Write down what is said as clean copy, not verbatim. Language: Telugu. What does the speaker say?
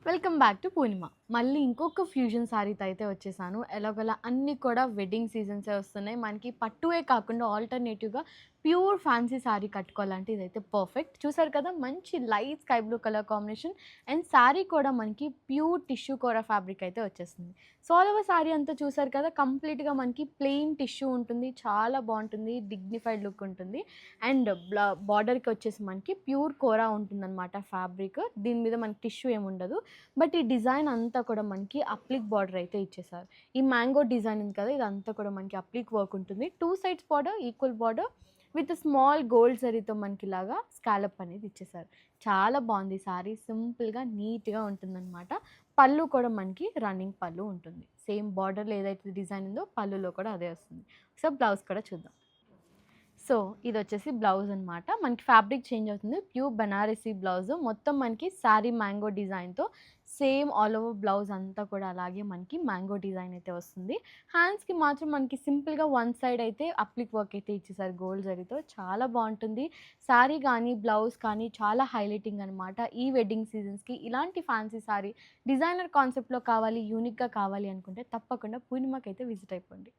వెల్కమ్ బ్యాక్ టు పూర్ణిమ. మళ్ళీ ఇంకొక ఫ్యూజన్ శారీతో అయితే వచ్చేసాను. ఎలాగోలా అన్నీ కూడా వెడ్డింగ్ సీజన్సే వస్తున్నాయి. మనకి పట్టువే కాకుండా ఆల్టర్‌నేటివ్‌గా ప్యూర్ ఫ్యాన్సీ శారీ కట్టుకోవాలంటే ఇదైతే పర్ఫెక్ట్. చూసారు కదా! మంచి light sky blue colour combination and sari కూడా మనకి ప్యూర్ టిష్యూ కోరా ఫ్యాబ్రిక్ అయితే వచ్చేస్తుంది. సో, ఆల్ ఓవర్ శారీ అంతా చూసారు కదా! కంప్లీట్‌గా మనకి ప్లెయిన్ టిష్యూ ఉంటుంది. చాలా బావుంటుంది. డిగ్నిఫైడ్ లుక్ ఉంటుంది. అండ్ బార్డర్‌కి వచ్చేసి మనకి ప్యూర్ కోరా ఉంటుందనమాట ఫ్యాబ్రిక్. దీని మీద మనకి టిష్యూ ఏముండదు. బట్ ఈ డిజైన్ అంతా కూడా మనకి అప్లిక్ బార్డర్ అయితే ఇచ్చేసారు. ఈ మ్యాంగో డిజైన్ ఉంది కదా! ఇదంతా కూడా మనకి అప్లిక్ వర్క్ ఉంటుంది. 2 sides border equal border with small gold జరీతో మనకి ఇలాగా స్కాలప్ అనేది ఇచ్చేసారు. చాలా బాగుంది సారీ. సింపుల్‌గా నీట్‌గా ఉంటుందనమాట. పళ్ళు కూడా మనకి రన్నింగ్ పళ్ళు ఉంటుంది. సేమ్ బార్డర్‌లో ఏదైతే డిజైన్ ఉందో పళ్ళులో కూడా అదే వస్తుంది. సో, బ్లౌజ్ కూడా చూద్దాం. సో, ఇదొచ్చేసి బ్లౌజ్ అనమాట. మనకి ఫ్యాబ్రిక్ చేంజ్ అవుతుంది. Pure Banarasi blouse. మొత్తం మనకి శారీ మ్యాంగో డిజైన్‌తో సేమ్ ఆల్ ఓవర్ బ్లౌజ్ అంతా కూడా అలాగే మనకి మ్యాంగో డిజైన్ అయితే వస్తుంది. హ్యాండ్స్‌కి మాత్రం మనకి సింపుల్‌గా వన్ సైడ్ అయితే అప్లిక్ వర్క్ అయితే ఇచ్చేసారు గోల్డ్ జరీతో. చాలా బావుంటుంది. శారీ గానీ, బ్లౌజ్ కానీ చాలా హైలైటింగ్ అనమాట. ఈ వెడ్డింగ్ సీజన్స్‌కి ఇలాంటి ఫ్యాన్సీ శారీ డిజైనర్ కాన్సెప్ట్‌లో కావాలి, యూనిక్‌గా కావాలి అనుకుంటే తప్పకుండా పూర్ణిమకైతే విజిట్ అయిపోండి.